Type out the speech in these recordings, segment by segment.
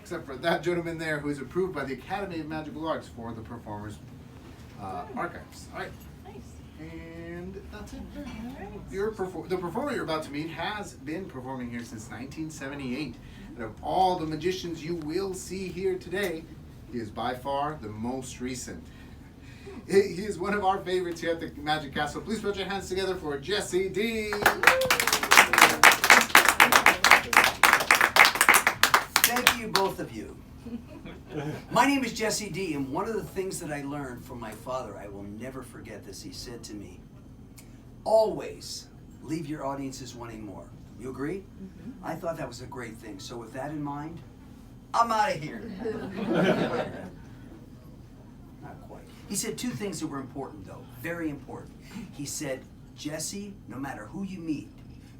except for that gentleman there who is approved by the Academy of Magical Arts for the performers archives. All right. And that's it. The performer you're about to meet has been performing here since 1978. And of all the magicians you will see here today, he is by far the most recent. He is one of our favorites here at the Magic Castle. Please put your hands together for Jesse Dee. Thank you, both of you. My name is Jesse Dee, and one of the things that I learned from my father, I will never forget this. He said to me, always leave your audiences wanting more. You agree? Mm-hmm. I thought that was a great thing. So with that in mind, I'm out of here. Not quite. He said two things that were important, though. Very important. He said, Jesse, no matter who you meet,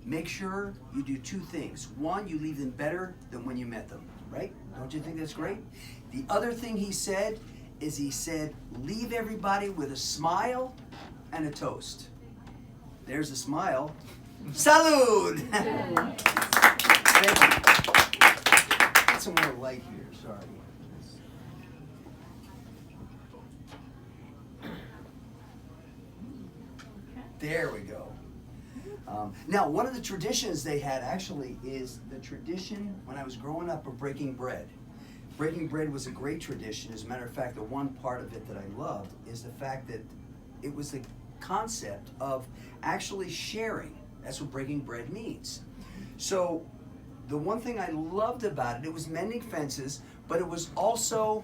make sure you do two things. One, you leave them better than when you met them. Right? Don't you think that's great? The other thing he said is leave everybody with a smile and a toast. There's a smile. Salud! Thank you. Get some more light here, sorry. There we go. Now, one of the traditions they had actually is the tradition when I was growing up of breaking bread. Breaking bread was a great tradition. As a matter of fact, the one part of it that I loved is the fact that it was the concept of actually sharing. That's what breaking bread means. So the one thing I loved about it, it was mending fences, but it was also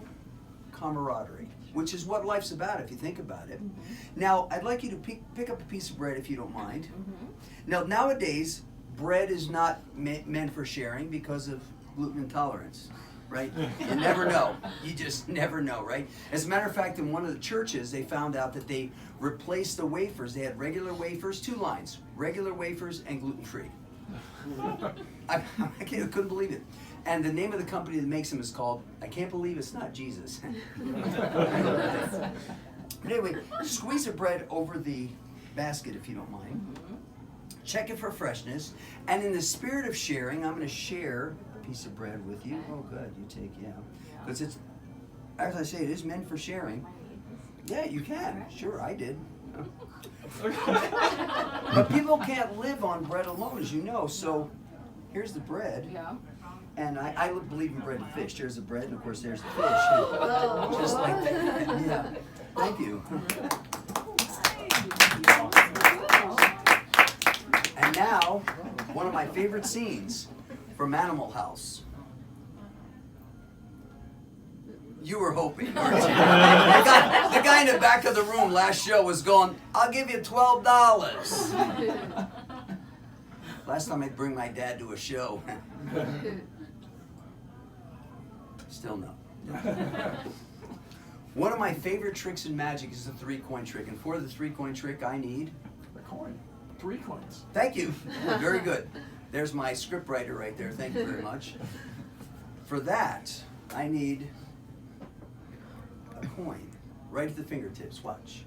camaraderie, which is what life's about if you think about it. Mm-hmm. Now, I'd like you to pick up a piece of bread if you don't mind. Mm-hmm. Now, nowadays, bread is not meant for sharing because of gluten intolerance, right? You never know. You just never know, right? As a matter of fact, in one of the churches, they found out that they replaced the wafers. They had regular wafers, two lines, regular wafers and gluten-free. I couldn't believe it. And the name of the company that makes them is called, I can't believe it's not Jesus. But anyway, squeeze the bread over the basket if you don't mind. Mm-hmm. Check it for freshness. And in the spirit of sharing, I'm going to share a piece of bread with you. Oh, good. You take, yeah. Because it's, as I say, it is meant for sharing. Yeah, you can. Sure, I did. But people can't live on bread alone, as you know. So here's the bread. Yeah. And I believe in bread and fish. There's the bread, and of course there's the fish. Oh. Just like that. Yeah. Thank you. And now, one of my favorite scenes from Animal House. You were hoping, weren't you? The guy in the back of the room last show was going, I'll give you $12. Last time I'd bring my dad to a show. Still no. One of my favorite tricks in magic is the 3-coin trick. And for the 3-coin trick, I need a coin. 3 coins. Thank you. Very good. There's my script writer right there. Thank you very much. For that, I need a coin right at the fingertips. Watch.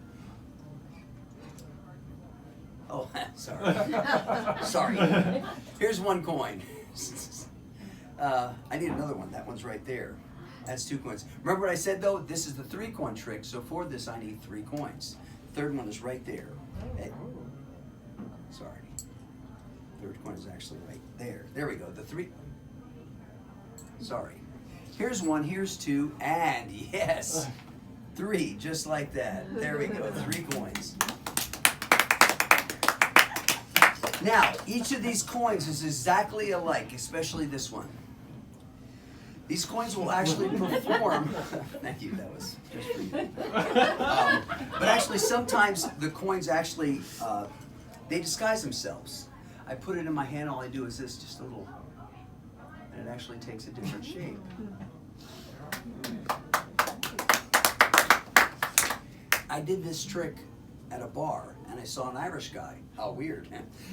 Oh, sorry. Sorry. Here's 1 coin. I need another one. That one's right there. That's 2 coins. Remember what I said, though? This is the 3-coin trick, so for this I need 3 coins. Third one is right there. Sorry. Third coin is actually right there. There we go. The 3. Sorry. Here's 1, here's 2, and yes, 3, just like that. There we go. 3 coins. Now, each of these coins is exactly alike, especially this one. These coins will actually perform. Thank you, that was just for you. But actually, sometimes the coins actually, they disguise themselves. I put it in my hand, all I do is this, just a little, and it actually takes a different shape. I did this trick at a bar, and I saw an Irish guy. Oh, weird.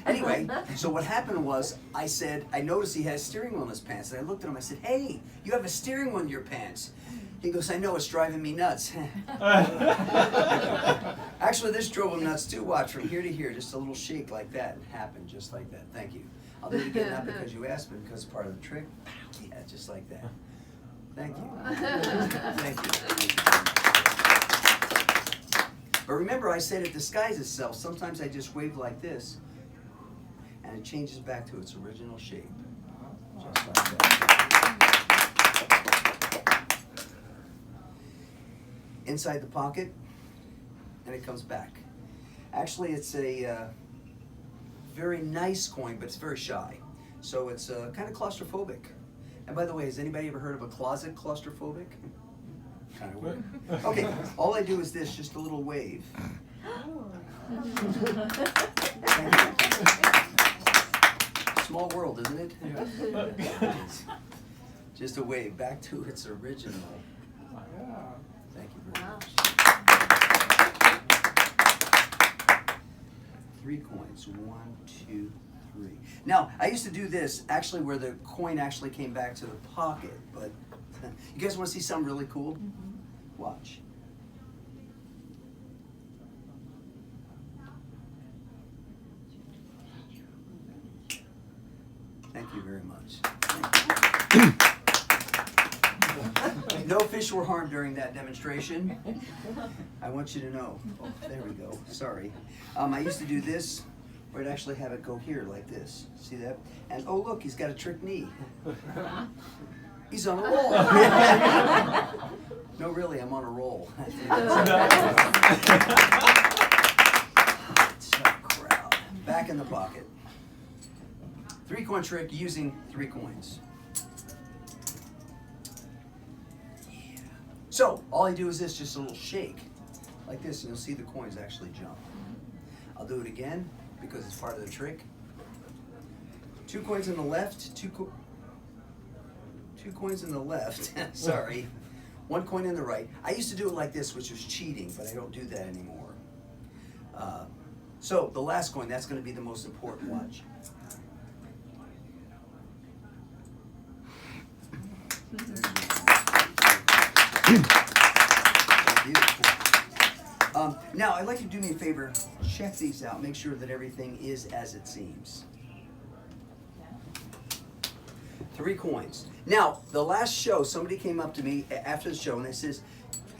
Anyway, so what happened was, I noticed he had a steering wheel in his pants, and I looked at him, I said, hey, you have a steering wheel in your pants. He goes, I know, it's driving me nuts. Actually, this drove him nuts too. Watch, from here to here, just a little shake like that. It happened just like that. Thank you. I'll do it again, not because you asked, but because it's part of the trick. Yeah, just like that. Thank you. Thank you. But remember, I said it disguises itself. Sometimes I just wave like this, and it changes back to its original shape. Just like that. Inside the pocket, and it comes back. Actually, it's a very nice coin, but it's very shy. So it's kind of claustrophobic. And by the way, has anybody ever heard of a closet claustrophobic? Kind of weird. Okay, all I do is this, just a little wave. Small world, isn't it? Yeah. Just a wave back to its original. Thank you very much. 3 coins. 1, 2, 3. Now, I used to do this actually where the coin actually came back to the pocket, but you guys want to see something really cool? Watch. Thank you very much. No fish were harmed during that demonstration. I want you to know. Oh, there we go. Sorry. I used to do this, where I'd actually have it go here like this. See that? And oh look, he's got a trick knee. He's on a roll. No, really, I'm on a roll. So crowd. Back in the pocket. 3-coin trick using 3 coins. Yeah. So all I do is this, just a little shake, like this, and you'll see the coins actually jump. I'll do it again because it's part of the trick. 2 coins on the left, 2 coins in the left. Sorry. 1 coin in the right. I used to do it like this, which was cheating, but I don't do that anymore. So the last coin, that's going to be the most important. Watch. Now, I'd like you to do me a favor. Check these out. Make sure that everything is as it seems. 3 coins. Now, the last show, somebody came up to me after the show and they says,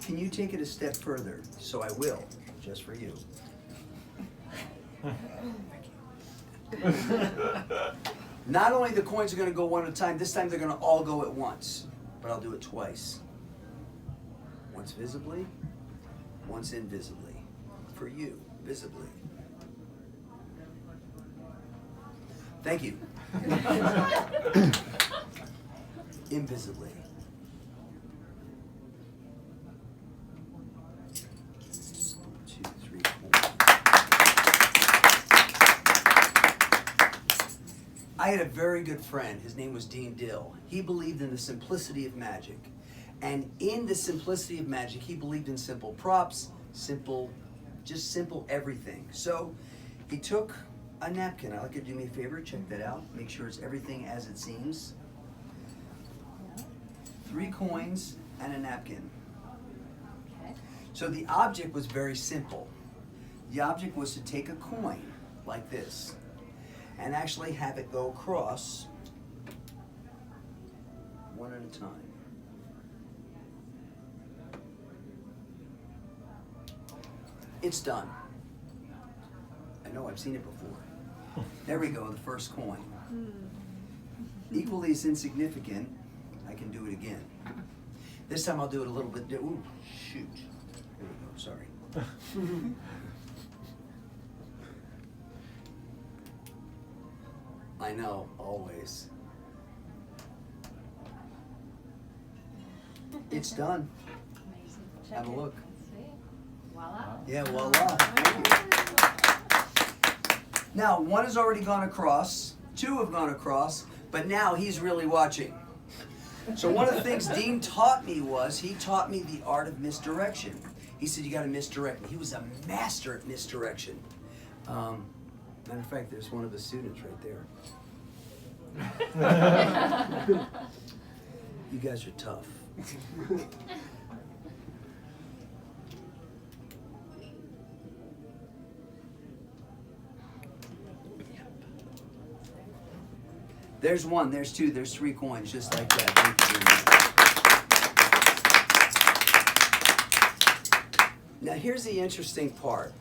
"Can you take it a step further?" So I will, just for you. Not only the coins are going to go one at a time, this time they're going to all go at once. But I'll do it twice. Once visibly, once invisibly. For you, visibly. Thank you. Invisibly. 2, 3, 4. I had a very good friend. His name was Dean Dill. He believed in the simplicity of magic. And in the simplicity of magic, he believed in simple props, just simple everything. So he took a napkin. I'd like you to do me a favor, check that out. Make sure it's everything as it seems. 3 coins and a napkin. Okay. So the object was very simple. The object was to take a coin like this and actually have it go across one at a time. It's done. I know, I've seen it before. There we go, the first coin. Equally as insignificant, I can do it again. This time I'll do it a little bit. Ooh, shoot. There we go, sorry. I know, always. It's done. Amazing. Have a look. Let's see. Voila. Yeah, voila. Thank you. Now, 1 has already gone across, 2 have gone across, but now he's really watching. So one of the things Dean taught me was, he taught me the art of misdirection. He said, you got to misdirect me. He was a master at misdirection. Matter of fact, there's one of his students right there. You guys are tough. There's 1, there's 2, there's 3 coins, just like that. Thank you very much. Now here's the interesting part.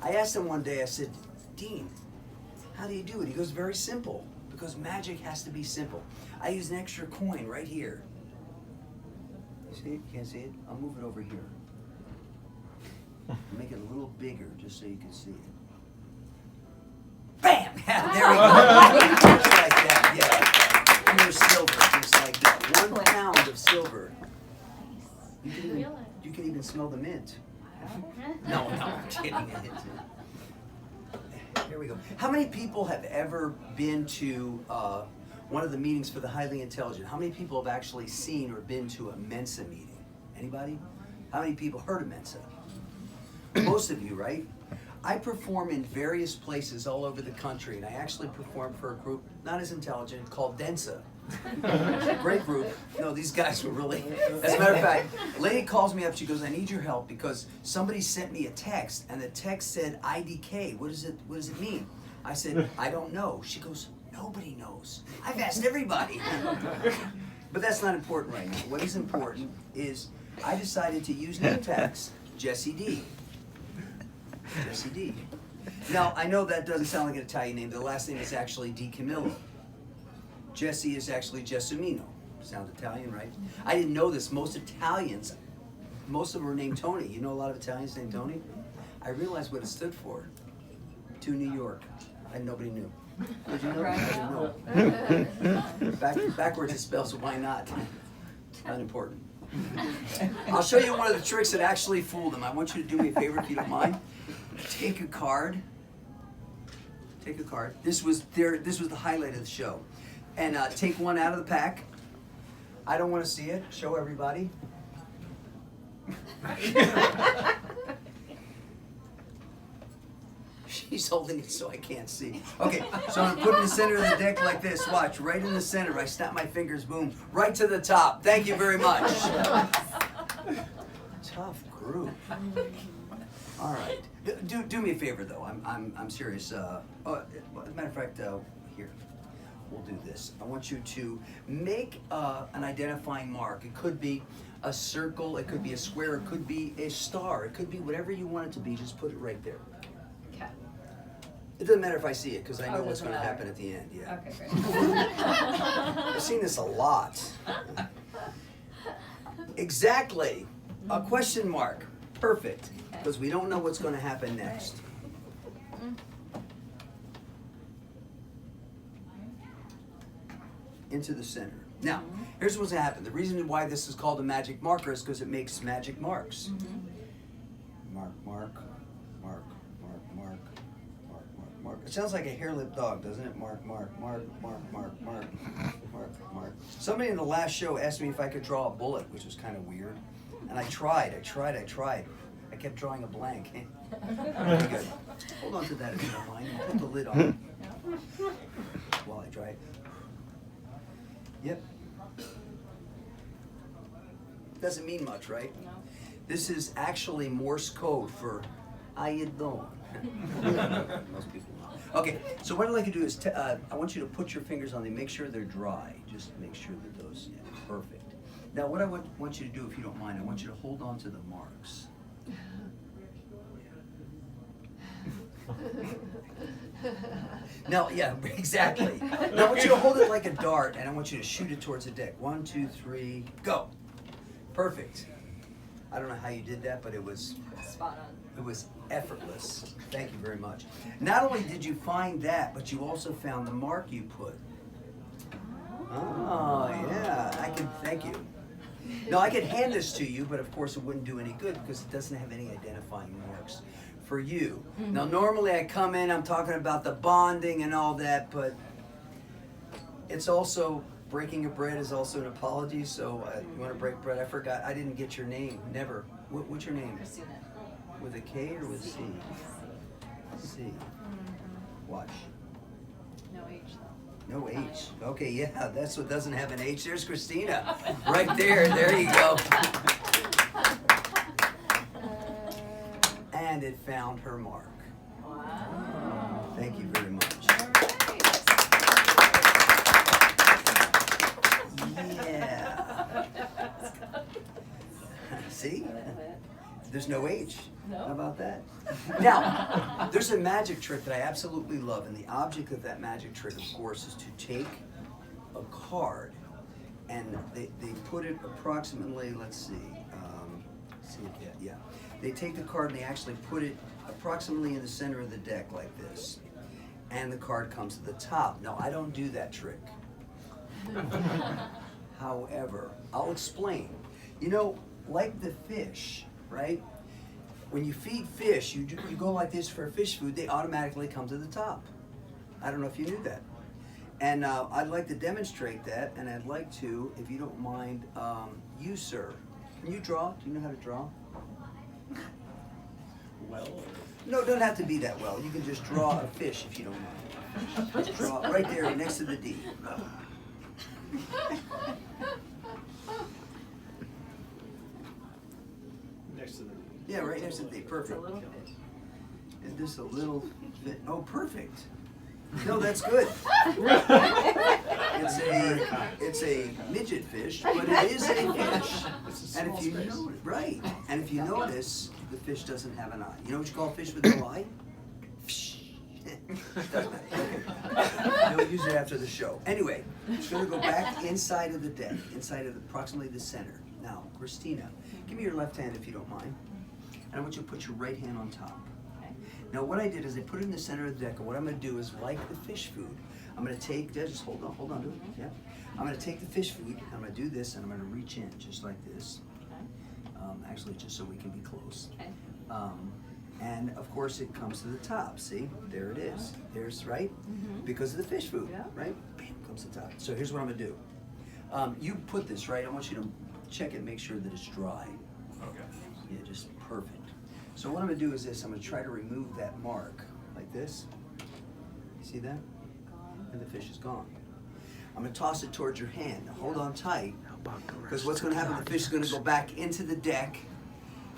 I asked him one day, I said, Dean, how do you do it? He goes, very simple, because magic has to be simple. I use an extra coin right here. You see it? You can't see it? I'll move it over here. Make it a little bigger just so you can see it. Bam! There we go. Just like that, yeah. Pure silver, just like that. 1 pound of silver. You can even smell the mint. No, I'm kidding. Here we go. How many people have ever been to one of the meetings for the highly intelligent? How many people have actually seen or been to a Mensa meeting? Anybody? How many people heard of Mensa? Most of you, right? I perform in various places all over the country, and I actually perform for a group not as intelligent called Densa. Great group. No, these guys were really. As a matter of fact, a lady calls me up. She goes, "I need your help because somebody sent me a text, and the text said IDK. What does it mean?" I said, "I don't know." She goes, "Nobody knows. I've asked everybody." But that's not important right now. What is important is I decided to use name tags. Jesse D. Jesse D. Now, I know that doesn't sound like an Italian name. The last name is actually Di Camillo. Jesse is actually Gelsomino. Sounds Italian, right? I didn't know this. Most Italians, most of them are named Tony. You know a lot of Italians named Tony? I realized what it stood for. To New York. And nobody knew. Did you know? I didn't know. Backwards it spells why not. Unimportant. I'll show you one of the tricks that actually fooled them. I want you to do me a favor if you don't mind. Take a card. Take a card. This was the highlight of the show. And take one out of the pack. I don't want to see it. Show everybody. She's holding it so I can't see. Okay, so I'm going to put it in the center of the deck like this. Watch, right in the center. I snap my fingers, boom, right to the top. Thank you very much. Tough group. All right. Do me a favor though. I'm serious. As a matter of fact, here. We'll do this. I want you to make an identifying mark. It could be a circle, it could be a square, it could be a star, it could be whatever you want it to be. Just put it right there. Okay. It doesn't matter if I see it because I know what's going to happen at the end. Yeah. Okay, great. I've seen this a lot. Exactly. A question mark. Perfect. Because we don't know what's going to happen next. Into the center. Now, here's what's going to happen. The reason why this is called a magic marker is because it makes magic marks. Mark, mark, mark, mark, mark, mark, mark, mark. It sounds like a hair-lipped dog, doesn't it? Mark, mark, mark, mark, mark, mark, mark, mark. Somebody in the last show asked me if I could draw a bullet, which was kind of weird. And I tried. I kept drawing a blank. Very good. Hold on to that if you don't mind. Put the lid on while I dry it. Yep. Doesn't mean much, right? No. This is actually Morse code for how you doing. Most people know. Okay, so what I'd like to do is I want you to put your fingers on them, make sure they're dry. Just make sure that those, yeah, perfect. Now what I want you to do, if you don't mind, I want you to hold on to the marks. No, yeah, exactly. Now I want you to hold it like a dart, and I want you to shoot it towards the deck. 1, 2, 3, go. Perfect. I don't know how you did that, but it was Spot on. It was effortless. Thank you very much. Not only did you find that, but you also found the mark you put. Oh, yeah. I can thank you. No, I could hand this to you, but of course it wouldn't do any good because it doesn't have any identifying marks for you. Now, normally I come in, I'm talking about the bonding and all that, but it's also, breaking your bread is also an apology, so you want to break bread? I forgot, I didn't get your name, never. What's your name? Christina. With a K or with a C? C. Watch. No H though. No H. Okay, yeah, that's what doesn't have an H. There's Christina. Right there. There you go. And it found her mark. Wow. Thank you very much. Yeah. See? There's no H. How No? about that? Now, there's a magic trick that I absolutely love, and the object of that magic trick, of course, is to take a card, and they put it approximately, let's see, yeah. They take the card and they actually put it approximately in the center of the deck like this, and the card comes to the top. Now, I don't do that trick. However, I'll explain. You know, like the fish, right? When you feed fish, you go like this for fish food, they automatically come to the top. I don't know if you knew that. And I'd like to demonstrate that, and I'd like to, if you don't mind, you, sir. Can you draw? Do you know how to draw? Well, No, it doesn't have to be that well. You can just draw a fish if you don't mind. Just draw right there next to the D. next to the. Yeah, right next to the D. It's a Perfect. little fish. And just a little bit. Oh, perfect. No, that's good. It's a midget fish, but it is a fish. It's a And small if you space. notice, right, and if you notice, the fish doesn't have an eye. You know what you call a fish with no eye? Doesn't matter. Okay. We'll use it after the show. Anyway, it's going to go back inside of the deck, inside of approximately the center. Now, Christina, give me your left hand if you don't mind. And I want you to put your right hand on top. Okay. Now what I did is I put it in the center of the deck, and what I'm going to do is, like the fish food, I'm going to take, just hold on to it, yeah. I'm going to take the fish food, and I'm going to do this, and I'm going to reach in, just like this. Okay. Actually, just so we can be close. Okay. And of course it comes to the top, see? There it is. There's, right? Mhm. Because of the fish food, Yeah. right? Bam, comes to the top. So here's what I'm going to do. You put this, right? I want you to check it, make sure that it's dry. Okay. Yeah, just perfect. So what I'm gonna do is this, I'm gonna try to remove that mark, like this. You see that? Gone. And the fish is gone. I'm gonna toss it towards your hand. Now hold on tight, because what's gonna happen, the fish is gonna go back into the deck,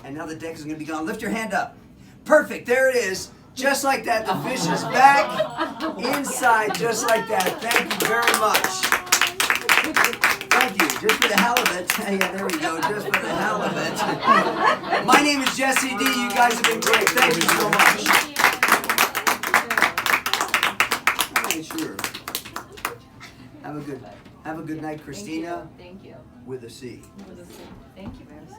and now the deck is gonna be gone. Lift your hand up. Perfect, there it is. Just like that, the fish is back inside, just like that. Thank you very much. Thank you. Just for the hell of it. Yeah, there we go. Just for the hell of it. My name is Jesse D. You guys have been great. Thank you so much. All right, sure. Have a good night, Christina, Thank you. with a C. Thank you. Thank you, guys.